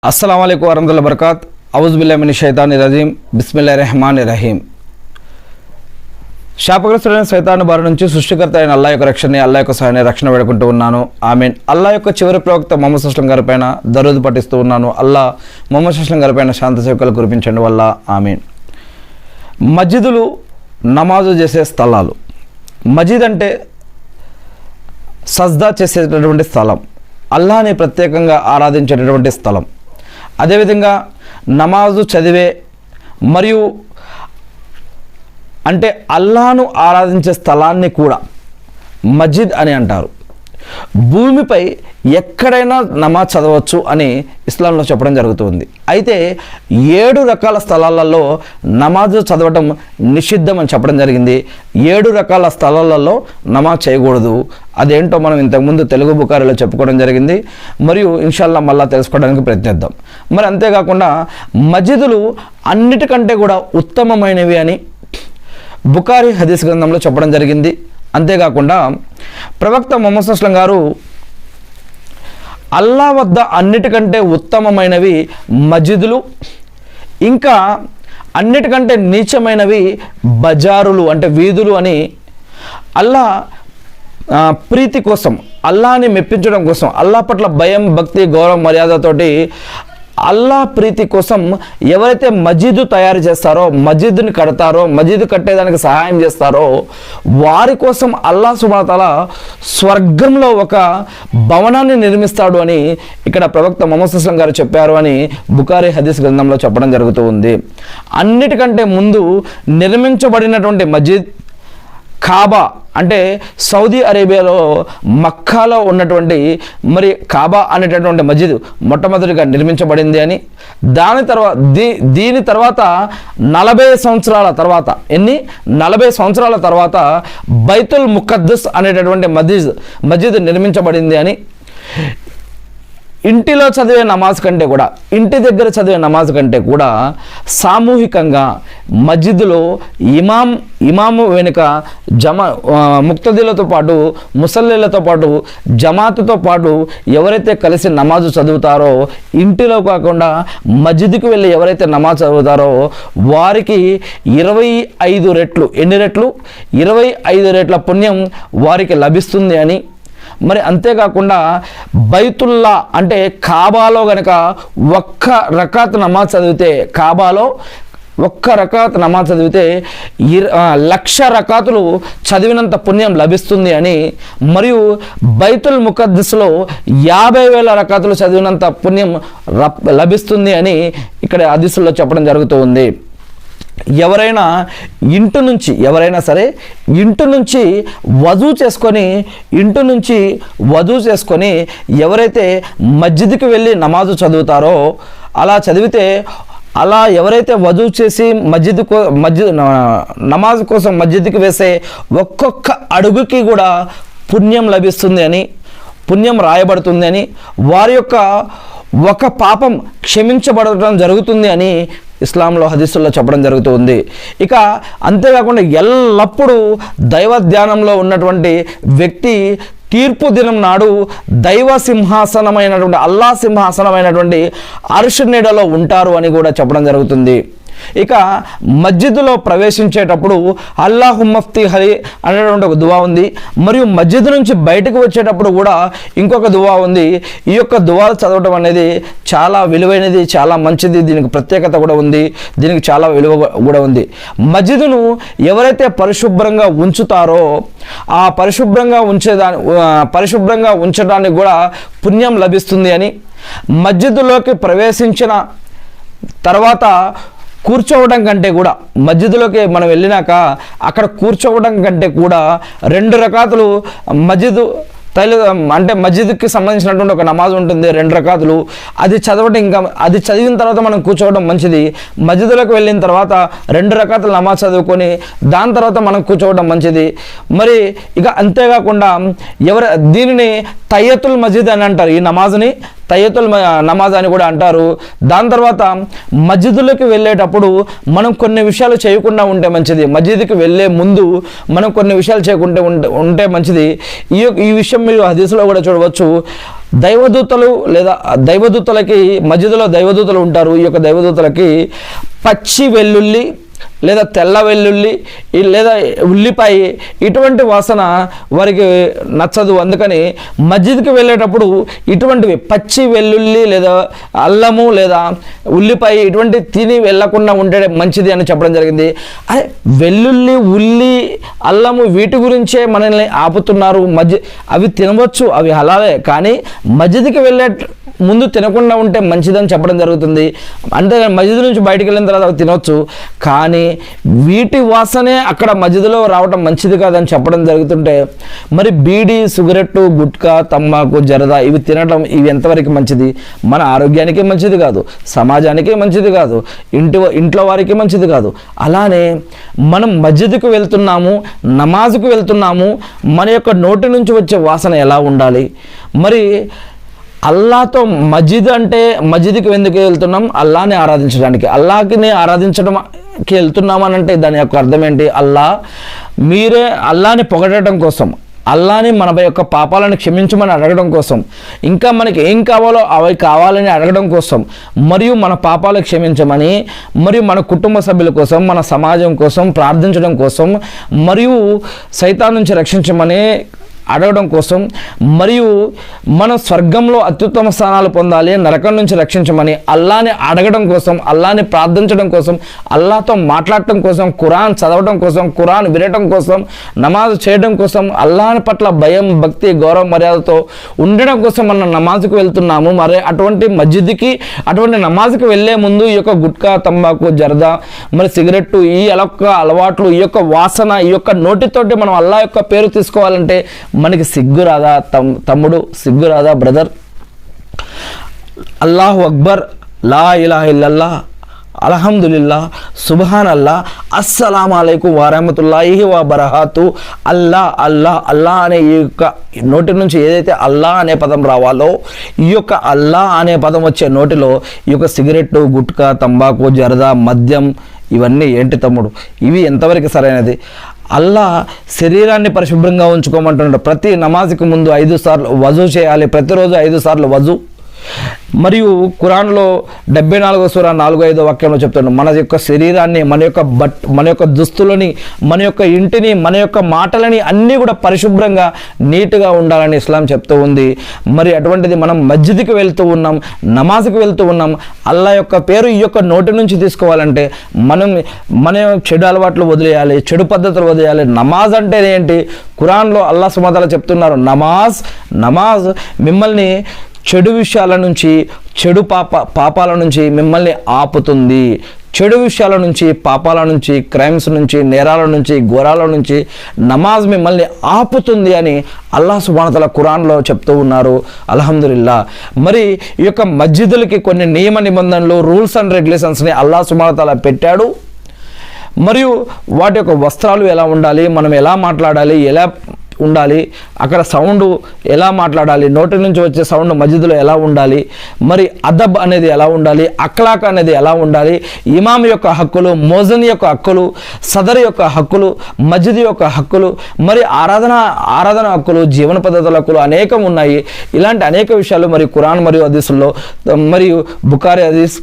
अस्सलाम वालेकुम वरहमतुल्लाहि वबरकात औज़ुबिल्लाहि मिनश शैतानिर रजीम बिस्मिल्लाहिर रहमानिर रहीम। శాపగ్రస్తుడైన సైతాను బారి నుంచి సృష్టికర్త అయిన అల్లాహ్ యొక్క రక్షణని అల్లాహ్ యొక్క సహాయాన్ని రక్షణ వేడుకుంటూ ఉన్నాను. ఆమీన్. అల్లాహ్ యొక్క చివరి ప్రవక్త ముహమ్మద్ సల్లల్లాహు అలైహి వసల్లం గారి పైన దరూద్ పఠిస్తూ ఉన్నాను. అల్లాహ్ ముహమ్మద్ సల్లల్లాహు అలైహి వసల్లం గారి పైన శాంతి సేవకులు కురిపించండి వల్ల ఆమీన్. మస్జిదులు నమాజు చేసే స్థలాలు. మస్జిద్ అంటే సజ్దా చేసేటటువంటి స్థలం, అల్లాహ్ని ప్రత్యేకంగా ఆరాధించేటటువంటి స్థలం. అదేవిధంగా నమాజు చదివే మరియు అంటే అల్లాహ్ను ఆరాధించే స్థలాన్ని కూడా మస్జిద్ అని అంటారు. భూమిపై ఎక్కడైనా నమాజ్ చదవచ్చు అని ఇస్లాంలో చెప్పడం జరుగుతుంది. అయితే 7 రకాల స్థలాలలో నమాజు చదవటం నిషిద్ధం అని చెప్పడం జరిగింది. 7 రకాల స్థలాలలో నమాజ్ చేయకూడదు. అదేంటో మనం ఇంతకుముందు తెలుగు బుఖారీలో చెప్పుకోవడం జరిగింది. మరియు ఇన్షాల్లా మళ్ళా తెలుసుకోవడానికి ప్రయత్నిద్దాం. మరి అంతేకాకుండా మస్జిదులు అన్నిటికంటే కూడా ఉత్తమమైనవి అని బుఖారీ హదీస్ గ్రంథంలో చెప్పడం జరిగింది. అంతేకాకుండా ప్రవక్త ముహమ్మద్ సల్లల్లాహు అలైహి వసల్లం గారు అల్లాహ్ వద్ద అన్నిటికంటే ఉత్తమమైనవి మస్జిదులు, ఇంకా అన్నిటికంటే నీచమైనవి బజారులు అంటే వీధులు అని అల్లాహ్ ప్రీతి కోసం, అల్లాహ్ని మెప్పించడం కోసం, అల్లాహ్ పట్ల భయం, భక్తి, గౌరవం, మర్యాదతోటి అల్లాహ్ ప్రీతి కోసం ఎవరైతే మస్జిద్ తయారు చేస్తారో, మస్జిద్ని కడతారో, మస్జిద్ కట్టేదానికి సహాయం చేస్తారో వారి కోసం అల్లాహ్ సుబ్హానహు వ తఆలా స్వర్గంలో ఒక భవనాన్ని నిర్మిస్తాడు అని ఇక్కడ ప్రవక్త ముహమ్మద్ సల్లల్లాహు అలైహి వసల్లం గారు చెప్పారు అని బుఖారీ హదీస్ గ్రంథంలో చెప్పడం జరుగుతూ ఉంది. అన్నిటికంటే ముందు నిర్మించబడినటువంటి మస్జిద్ కాబా అంటే సౌదీ అరేబియాలో మక్కాలో ఉన్నటువంటి మరి కాబా అనేటటువంటి మస్జిద్ మొట్టమొదటిగా నిర్మించబడింది అని, దీని తర్వాత 40 సంవత్సరాల తర్వాత 40 సంవత్సరాల తర్వాత బైతుల్ ముఖద్దస్ అనేటటువంటి మస్జిద్ నిర్మించబడింది అని, ఇంటిలో చదివే నమాజ్ కంటే కూడా, ఇంటి దగ్గర చదివే నమాజ్ కంటే కూడా సామూహికంగా మస్జిద్లో ఇమాము వెనుక ముక్తదీలతో పాటు, ముసల్లీలతో పాటు, జమాతుతో పాటు ఎవరైతే కలిసి నమాజు చదువుతారో, ఇంటిలో కాకుండా మస్జిద్కి వెళ్ళి ఎవరైతే నమాజ్ చదువుతారో వారికి 25 రెట్లు, ఎన్ని రెట్లు? 25 రెట్ల పుణ్యం వారికి లభిస్తుంది అని. మరి అంతేకాకుండా బైతుల్లా అంటే కాబాలో గనక ఒక్క రకాత్ నమాజ్ చదివితే, కాబాలో ఒక్క రకాత్ నమాజ్ చదివితే 1,00,000 రకాతులు చదివినంత పుణ్యం లభిస్తుంది అని, మరియు బైతుల్ ముఖద్దస్లో 50,000 రకాతులు చదివినంత పుణ్యం లభిస్తుంది అని ఇక్కడ హదీసుల్లో చెప్పడం జరుగుతూ ఉంది. ఎవరైనా సరే ఇంటి నుంచి వజూ చేసుకొని ఎవరైతే మస్జిద్కి వెళ్ళి నమాజు చదువుతారో, అలా ఎవరైతే వజూ చేసి నమాజ్ కోసం మస్జిద్కి వేసే ఒక్కొక్క అడుగుకి కూడా పుణ్యం లభిస్తుంది అని, పుణ్యం రాయబడుతుంది అని, వారి యొక్క ఒక పాపం క్షమించబడటం జరుగుతుంది అని ఇస్లాంలో హదీసుల్లో చెప్పడం జరుగుతుంది. ఇక అంతేకాకుండా ఎల్లప్పుడూ దైవ ధ్యానంలో ఉన్నటువంటి వ్యక్తి తీర్పు దినం నాడు దైవ సింహాసనమైనటువంటి, అల్లాహ్ సింహాసనమైనటువంటి అర్ష్ నీడలో ఉంటారు అని కూడా చెప్పడం జరుగుతుంది. ఇక మస్జిద్లో ప్రవేశించేటప్పుడు అల్లాహుమ్మఫ్తి హలి అనేటువంటి ఒక దువా ఉంది. మరియు మస్జిద్ నుంచి బయటకు వచ్చేటప్పుడు కూడా ఇంకొక దువా ఉంది. ఈ యొక్క దువాలు చదవడం అనేది చాలా విలువైనది, చాలా మంచిది. దీనికి ప్రత్యేకత కూడా ఉంది, దీనికి చాలా విలువ కూడా ఉంది. మస్జిద్ను ఎవరైతే పరిశుభ్రంగా ఉంచుతారో ఆ పరిశుభ్రంగా ఉంచడానికి కూడా పుణ్యం లభిస్తుంది అని, మస్జిద్లోకి ప్రవేశించిన తర్వాత కూర్చోవడం కంటే కూడా, మస్జిద్లోకి మనం వెళ్ళినాక అక్కడ కూర్చోవడం కంటే కూడా 2 రకాతులు అంటే మస్జిద్కి సంబంధించినటువంటి ఒక నమాజ్ ఉంటుంది, 2 రకాతులు. అది చదవడం, ఇంకా అది చదివిన తర్వాత మనం కూర్చోవడం మంచిది. మస్జిద్లోకి వెళ్ళిన తర్వాత 2 రకాతులు నమాజ్ చదువుకొని దాని తర్వాత మనం కూర్చోవడం మంచిది. మరి ఇక అంతేకాకుండా దీనిని తయ్యతుల్ మస్జిద్ అని అంటారు. ఈ నమాజ్ని తయ్యతుల్ నమాజ్ అని కూడా అంటారు. దాని తర్వాత మస్జిద్లోకి వెళ్ళేటప్పుడు మనం కొన్ని విషయాలు చేయకుండా ఉంటే మంచిది. మస్జిద్కి వెళ్ళే ముందు మనం కొన్ని విషయాలు చేయకుండా ఉంటే మంచిది. ఈ విషయం మీరు హదీసులో కూడా చూడవచ్చు, దైవదూతలు లేదా దైవదూతలకి మస్జిద్లో దైవదూతలు ఉంటారు. ఈ యొక్క దైవదూతలకి పచ్చి వెల్లుల్లి లేదా తెల్ల వెల్లుల్లి లేదా ఉల్లిపాయ ఇటువంటి వాసన వారికి నచ్చదు. అందుకని మస్జిద్కి వెళ్ళేటప్పుడు ఇటువంటివి పచ్చి వెల్లుల్లి లేదా అల్లము లేదా ఉల్లిపాయ ఇటువంటి తిని వెళ్ళకుండా ఉంటే మంచిది అని చెప్పడం జరిగింది. అదే వెల్లుల్లి ఉల్లి అల్లము వీటి గురించే మనల్ని ఆపుతున్నారు. అవి తినవచ్చు, అవి హలాలే, కానీ మస్జిద్కి వెళ్ళే ముందు తినకుండా ఉంటే మంచిదని చెప్పడం జరుగుతుంది. అంతేగాని మస్జిద్ నుంచి బయటికి వెళ్ళిన తర్వాత అవి తినవచ్చు, కానీ వీటి వాసనే అక్కడ మస్జిద్లో రావటం మంచిది కాదని చెప్పడం జరుగుతుంటే మరి బీడీ, సిగరెట్టు, గుట్కా, తమ్మాకు, జరదా ఇవి తినడం ఇవి ఎంతవరకు మంచిది? మన ఆరోగ్యానికి మంచిది కాదు, సమాజానికి మంచిది కాదు, ఇంట్లో వారికి మంచిది కాదు. అలానే మనం మస్జిద్కు వెళ్తున్నాము, నమాజ్కు వెళ్తున్నాము, మన యొక్క నోటి నుంచి వచ్చే వాసన ఎలా ఉండాలి? మరి అల్లాతో మస్జిద్ అంటే మస్జిద్కి ఎందుకు వెళ్తున్నాం? అల్లాని ఆరాధించడానికి. అల్లాని ఆరాధించడానికి వెళ్తున్నాం అని అంటే దాని యొక్క అర్థం ఏంటి? మీరే అల్లాని పొగడటం కోసం, అల్లాని మన యొక్క పాపాలను క్షమించమని అడగడం కోసం, ఇంకా మనకి ఏం కావాలో అవి కావాలని అడగడం కోసం, మరియు మన పాపాలు క్షమించమని, మరియు మన కుటుంబ సభ్యుల కోసం, మన సమాజం కోసం ప్రార్థించడం కోసం, మరియు సైతాన్ నుంచి రక్షించమని అడగడం కోసం, మరియు మన స్వర్గంలో అత్యుత్తమ స్థానాలు పొందాలి, నరకం నుంచి రక్షించమని అల్లాని అడగడం కోసం, అల్లాని ప్రార్థించడం కోసం, అల్లాతో మాట్లాడటం కోసం, ఖురాన్ చదవడం కోసం, ఖురాన్ వినటం కోసం, నమాజ్ చేయడం కోసం, అల్లాని పట్ల భయం, భక్తి, గౌరవ మర్యాదతో ఉండడం కోసం మనం నమాజ్కి వెళ్తున్నాము. మరి అటువంటి మస్జిద్కి, అటువంటి నమాజ్కి వెళ్ళే ముందు ఈ యొక్క గుట్కా, తంబాకు, జర్దా, మరి సిగరెట్టు, ఈ అలవాట్లు, ఈ యొక్క వాసన, ఈ యొక్క నోటితోటి మనం అల్లా యొక్క పేరు తీసుకోవాలంటే మనకి సిగ్గు రాదా తమ్ముడు? సిగ్గు రాదా బ్రదర్? అల్లాహు అక్బర్, లా ఇలాహ ఇల్లల్లాహ్, అల్హమ్దులిల్లాహ్, సుబ్హాన్ అల్లా, అస్సలాము అలైకుం వరహమతుల్లాహి వబరకాతు. అల్లా అల్లా అల్లా అనే ఈ యొక్క నోటి నుంచి ఏదైతే అల్లా అనే పదం రావాలో, ఈ యొక్క అల్లా అనే పదం వచ్చే నోటిలో ఈ యొక్క సిగరెట్టు, గుట్కా, తంబాకు, జరదా, మద్యం ఇవన్నీ ఏంటి తమ్ముడు? ఇవి ఎంతవరకు సరైనది? అల్లా శరీరాన్ని పరిశుభ్రంగా ఉంచుకోమంటున్నాడు. ప్రతి నమాజ్కి ముందు 5 సార్లు వజూ చేయాలి, ప్రతిరోజు 5 సార్లు వజూ. మరియు ఖురాన్లో 74వ సూర 4-5 వాక్యంలో చెప్తున్నాడు, మన యొక్క శరీరాన్ని, మన యొక్క దుస్తులని, మన యొక్క ఇంటిని, మన యొక్క మాటలని అన్నీ కూడా పరిశుభ్రంగా నీట్గా ఉండాలని ఇస్లాం చెప్తూ ఉంది. మరి అటువంటిది మనం మస్జిద్కి వెళ్తూ ఉన్నాం, నమాజ్కి వెళ్తూ ఉన్నాం, అల్లా యొక్క పేరు ఈ యొక్క నోటి నుంచి తీసుకోవాలంటే మన చెడు అలవాట్లు వదిలేయాలి, చెడు పద్ధతులు వదిలేయాలి. నమాజ్ అంటే ఏంటి? ఖురాన్లో అల్లా సుబ్హానహు వ తఆలా చెప్తున్నారు, నమాజ్ మిమ్మల్ని చెడు విషయాల నుంచి, చెడు పాపాల నుంచి మిమ్మల్ని ఆపుతుంది. చెడు విషయాల నుంచి, పాపాల నుంచి, క్రైమ్స్ నుంచి, నేరాల నుంచి, ఘోరాల నుంచి నమాజ్ మిమ్మల్ని ఆపుతుంది అని అల్లాహ్ సుబ్హానహు వ తఆలా ఖురాన్లో చెప్తూ ఉన్నారు. అల్హమ్దులిల్లాహ్. మరి ఈ యొక్క మస్జిదులకి కొన్ని నియమ నిబంధనలు, రూల్స్ అండ్ రెగ్యులేషన్స్ని అల్లాహ్ సుబ్హానహు వ తఆలా పెట్టాడు. మరియు వాటి యొక్క వస్త్రాలు ఎలా ఉండాలి, మనం ఎలా మాట్లాడాలి, ఎలా ఉండాలి, అక్కడ సౌండ్ ఎలా మాట్లాడాలి, నోటి నుంచి వచ్చే సౌండ్ మస్జిద్లో ఎలా ఉండాలి, మరి అదబ్ అనేది ఎలా ఉండాలి, అఖ్లాక్ అనేది ఎలా ఉండాలి, ఇమాం యొక్క హక్కులు, మోజన్ యొక్క హక్కులు, సదర్ యొక్క హక్కులు, మస్జిద్ యొక్క హక్కులు, మరి ఆరాధన హక్కులు, జీవన పద్ధతుల హక్కులు అనేకం ఉన్నాయి. ఇలాంటి అనేక విషయాలు మరి ఖురాన్ మరియు హదీసుల్లో, మరియు బుఖారీ హదీస్,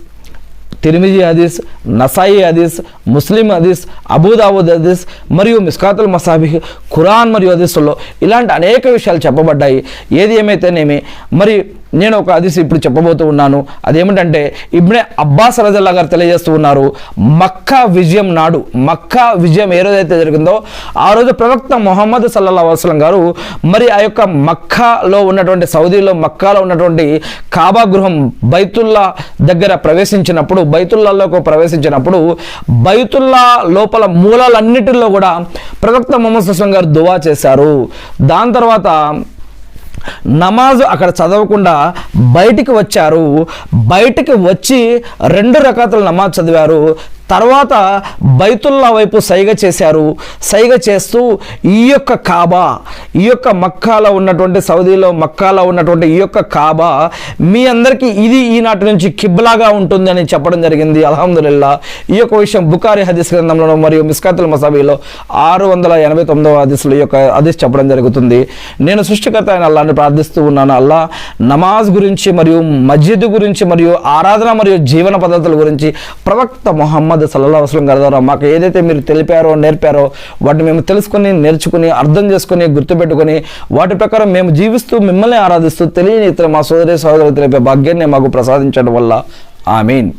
తిర్మిజీ హదీస్, నసాయి హదీస్, ముస్లిం హదీస్, అబూ దావూద్ హదీస్, మరియు మిస్కాతుల్ మసాబిహ్, ఖురాన్ మరియు హదీసుల్లో ఇలాంటి అనేక విషయాలు చెప్పబడ్డాయి. ఏది ఏమైతేనేమి మరి నేను ఒక హదీస్ ఇప్పుడు చెప్పబోతూ ఉన్నాను. అదేమిటంటే ఇబ్నే అబ్బాస్ రజల్లాహు గారు తెలియజేస్తూ ఉన్నారు, మక్కా విజయం నాడు, మక్కా విజయం ఏ రోజైతే జరిగిందో ఆ రోజు ప్రవక్త ముహమ్మద్ సల్లల్లాహు అలైహి వసల్లం గారు మరి ఆ యొక్క మక్కాలో ఉన్నటువంటి, సౌదీలో మక్కాలో ఉన్నటువంటి కాబా గృహం బైతుల్లా దగ్గర ప్రవేశించినప్పుడు, బైతుల్లాలోకి ప్రవేశించినప్పుడు బైతుల్లా లోపల మూలాలన్నిటిలో కూడా ప్రవక్త ముహమ్మద్ సల్లల్లాహు అలైహి వసల్లం గారు దువా చేశారు. దాని తర్వాత నమాజ్ అక్కడ చదవకుండా బయటికి వచ్చారు. బయటికి వచ్చి 2 రకాతుల నమాజ్ చదివారు. తర్వాత బైతుల్లా వైపు సైగ చేశారు. సైగ చేస్తూ ఈ యొక్క కాబా, ఈ యొక్క మక్కాలో ఉన్నటువంటి, సౌదీలో మక్కాలో ఉన్నటువంటి ఈ యొక్క కాబా మీ అందరికీ ఇది ఈనాటి నుంచి కిబ్లాగా ఉంటుంది అని చెప్పడం జరిగింది. అల్హమ్దులిల్లా. ఈ యొక్క విషయం బుఖారీ హదీస్ గ్రంథంలో మరియు మిస్కాతుల్ మసాబీలో 689వ హదీస్లో ఈ యొక్క హదీస్ చెప్పడం జరుగుతుంది. నేను సృష్టికర్త అయిన అల్లాహ్ని ప్రార్థిస్తూ ఉన్నాను. అల్లా నమాజ్ గురించి మరియు మస్జిద్ గురించి మరియు ఆరాధన మరియు జీవన పద్ధతుల గురించి ప్రవక్త ముహమ్మద్ సల్లల్లాహు అలైహి వసల్లం గారి ద్వారా మాకు ఏదైతే మీరు తెలిపారో, నేర్పారో వాటిని మేము తెలుసుకుని, నేర్చుకుని, అర్థం చేసుకుని, గుర్తుపెట్టుకుని వాటి ప్రకారం మేము జీవిస్తూ మిమ్మల్ని ఆరాధిస్తూ తెలియని ఇతర మా సోదరి సోదరులు తెలిపే భాగ్యాన్ని మాకు ప్రసాదించడం వల్ల ఆమీన్.